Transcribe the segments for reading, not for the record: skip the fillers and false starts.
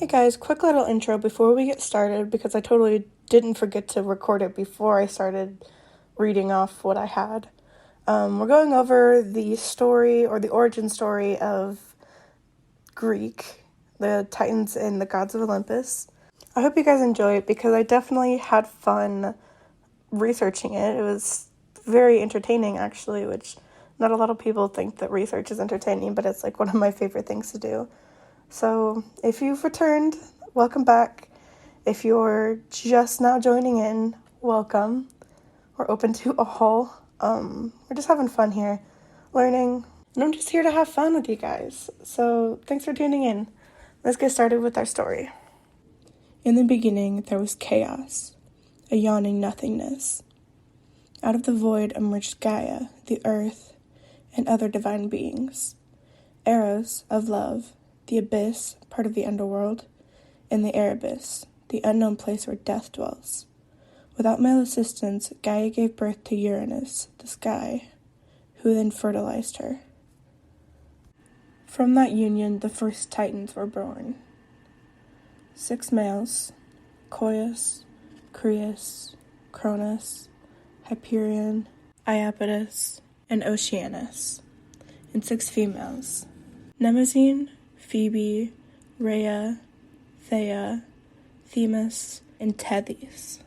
Hey guys, quick little intro before we get started because I totally didn't forget to record it before I started reading off what I had. We're going over the story or the origin story of Greek, the Titans and the gods of Olympus. I hope you guys enjoy it because I definitely had fun researching it. It was very entertaining actually, which not a lot of people think that research is entertaining, but it's like one of my favorite things to do. So if you've returned, welcome back. If you're just now joining in, welcome. We're open to all. We're just having fun here, learning, and I'm just here to have fun with you guys. So thanks for tuning in. Let's get started with our story. In the beginning, there was chaos, a yawning nothingness. Out of the void emerged Gaia, the earth, and other divine beings. Eros, of love, the abyss, part of the underworld, and the Erebus, the unknown place where death dwells. Without male assistance, Gaia gave birth to Uranus, the sky, who then fertilized her. From that union, the first Titans were born. 6 males, Coeus, Crius, Cronus, Hyperion, Iapetus, and Oceanus, and 6 females, Mnemosyne, Phoebe, Rhea, Thea, Themis, and Tethys.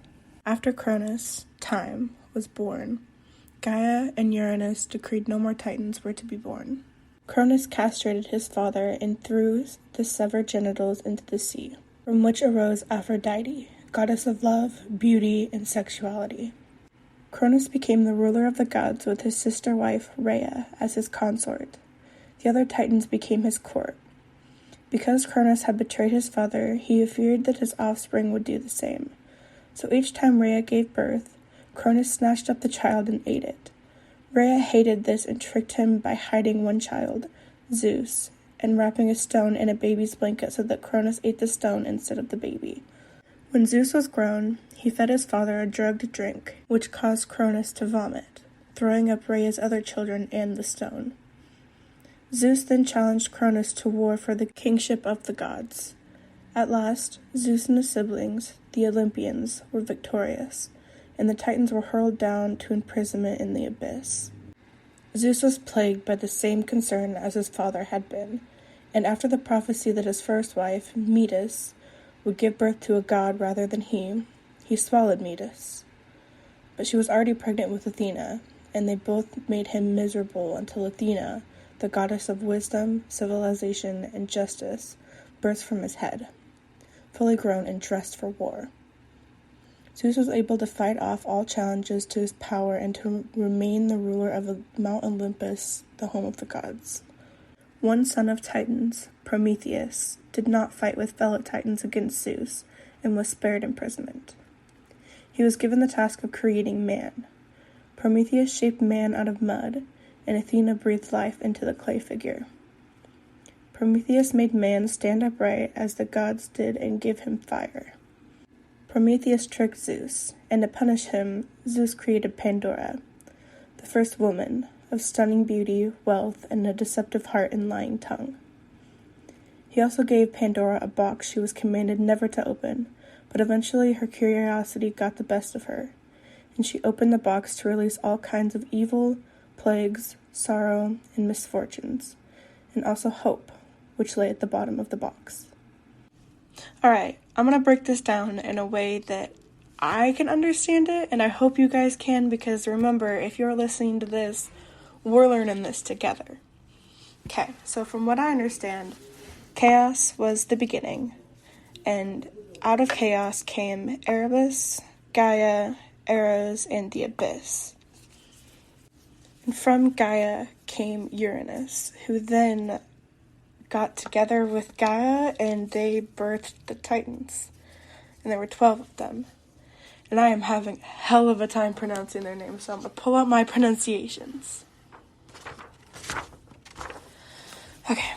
After Cronus, Time, was born, Gaia and Uranus decreed no more Titans were to be born. Cronus castrated his father and threw the severed genitals into the sea, from which arose Aphrodite, goddess of love, beauty, and sexuality. Cronus became the ruler of the gods with his sister wife Rhea as his consort. The other Titans became his court. Because Cronus had betrayed his father, he feared that his offspring would do the same. So each time Rhea gave birth, Cronus snatched up the child and ate it. Rhea hated this and tricked him by hiding one child, Zeus, and wrapping a stone in a baby's blanket so that Cronus ate the stone instead of the baby. When Zeus was grown, he fed his father a drugged drink, which caused Cronus to vomit, throwing up Rhea's other children and the stone. Zeus then challenged Cronus to war for the kingship of the gods. At last, Zeus and his siblings, the Olympians, were victorious, and the Titans were hurled down to imprisonment in the abyss. Zeus was plagued by the same concern as his father had been, and after the prophecy that his first wife, Metis, would give birth to a god rather than he swallowed Metis. But she was already pregnant with Athena, and they both made him miserable until Athena, the goddess of wisdom, civilization, and justice, burst from his head, fully grown and dressed for war. Zeus was able to fight off all challenges to his power and to remain the ruler of Mount Olympus, the home of the gods. One son of Titans, Prometheus, did not fight with fellow Titans against Zeus and was spared imprisonment. He was given the task of creating man. Prometheus shaped man out of mud, and Athena breathed life into the clay figure. Prometheus made man stand upright as the gods did and give him fire. Prometheus tricked Zeus, and to punish him, Zeus created Pandora, the first woman, of stunning beauty, wealth, and a deceptive heart and lying tongue. He also gave Pandora a box she was commanded never to open, but eventually her curiosity got the best of her, and she opened the box to release all kinds of evil, plagues, sorrow, and misfortunes, and also hope, which lay at the bottom of the box. Alright, I'm going to break this down in a way that I can understand it, and I hope you guys can, because remember, if you're listening to this, we're learning this together. Okay, so from what I understand, chaos was the beginning, and out of chaos came Erebus, Gaia, Eros, and the Abyss. And from Gaia came Uranus, who then got together with Gaia and they birthed the Titans. And there were 12 of them. And I am having a hell of a time pronouncing their names, so I'm going to pull out my pronunciations. Okay,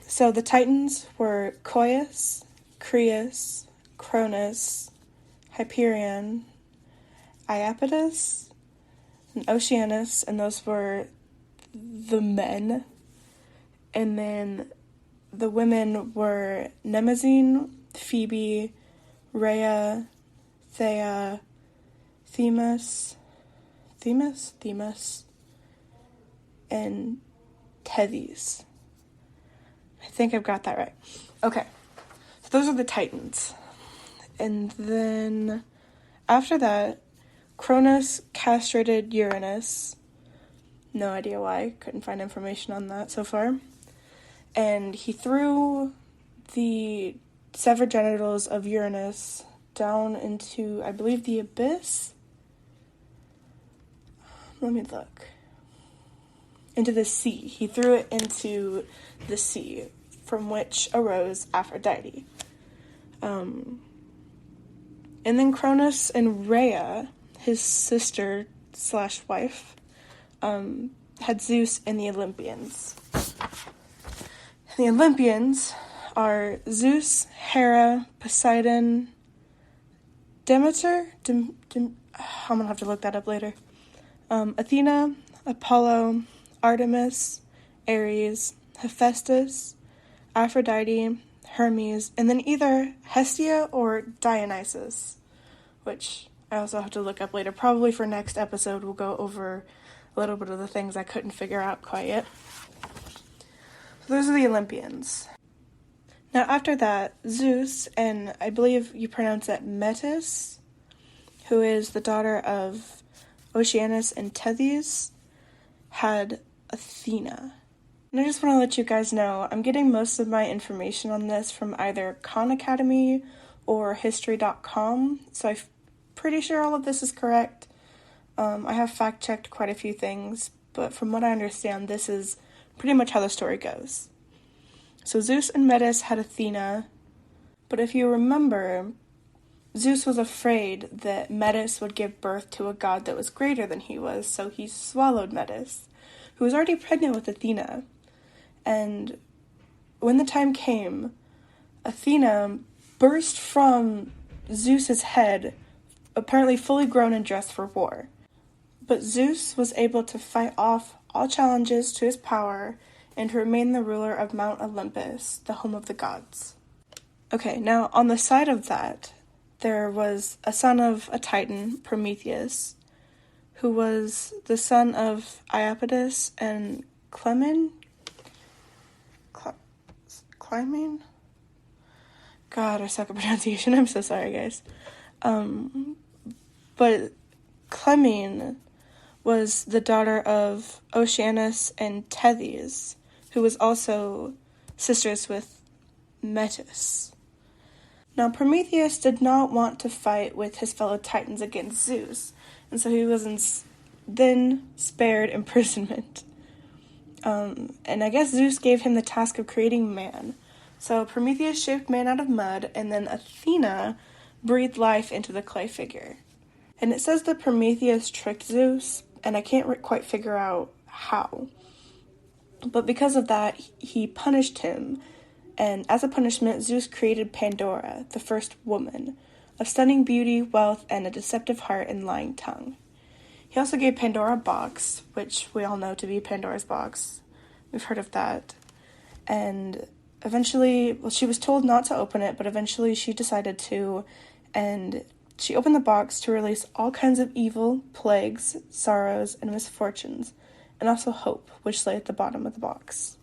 so the Titans were Coeus, Crius, Cronus, Hyperion, Iapetus, and Oceanus, and those were the men. And then the women were Mnemosyne, Phoebe, Rhea, Thea, Themis, and Tethys. I think I've got that right. Okay, so those are the Titans. And then after that, Cronus castrated Uranus. No idea why, couldn't find information on that so far. And he threw the severed genitals of Uranus down into, I believe, the abyss? Let me look. Into the sea. He threw it into the sea, from which arose Aphrodite. And then Cronus and Rhea, his sister / wife, had Zeus and the Olympians. The Olympians are Zeus, Hera, Poseidon, Demeter, I'm gonna have to look that up later, Athena, Apollo, Artemis, Ares, Hephaestus, Aphrodite, Hermes, and then either Hestia or Dionysus, which I also have to look up later. Probably for next episode we'll go over a little bit of the things I couldn't figure out quite yet. So those are the Olympians. Now after that, Zeus, and I believe you pronounce that Metis, who is the daughter of Oceanus and Tethys, had Athena. And I just want to let you guys know, I'm getting most of my information on this from either Khan Academy or History.com, so I'm pretty sure all of this is correct. I have fact-checked quite a few things, but from what I understand, this is pretty much how the story goes. So Zeus and Metis had Athena, but if you remember, Zeus was afraid that Metis would give birth to a god that was greater than he was, so he swallowed Metis, who was already pregnant with Athena. And when the time came, Athena burst from Zeus's head, apparently fully grown and dressed for war. But Zeus was able to fight off all challenges to his power and to remain the ruler of Mount Olympus, the home of the gods. Okay, now on the side of that, there was a son of a Titan, Prometheus, who was the son of Iapetus and Clymene? Clymene? God, I suck at pronunciation. I'm so sorry, guys. But Clymene was the daughter of Oceanus and Tethys, who was also sisters with Metis. Now, Prometheus did not want to fight with his fellow Titans against Zeus, and so he was then spared imprisonment. And I guess Zeus gave him the task of creating man. So Prometheus shaped man out of mud, and then Athena breathed life into the clay figure. And it says that Prometheus tricked Zeus, and I can't quite figure out how. But because of that, he punished him, and as a punishment, Zeus created Pandora, the first woman, of stunning beauty, wealth, and a deceptive heart and lying tongue. He also gave Pandora a box, which we all know to be Pandora's box. We've heard of that. And eventually, she was told not to open it, but eventually she decided to, and she opened the box to release all kinds of evil, plagues, sorrows, and misfortunes, and also hope, which lay at the bottom of the box.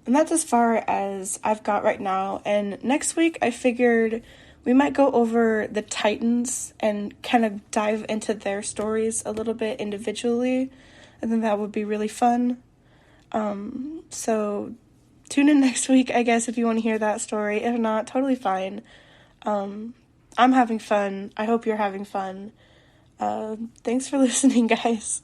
And that's as far as I've got right now, and next week I figured we might go over the Titans and kind of dive into their stories a little bit individually. I think that would be really fun. So tune in next week, I guess, if you want to hear that story. If not, totally fine. I'm having fun. I hope you're having fun. Thanks for listening, guys.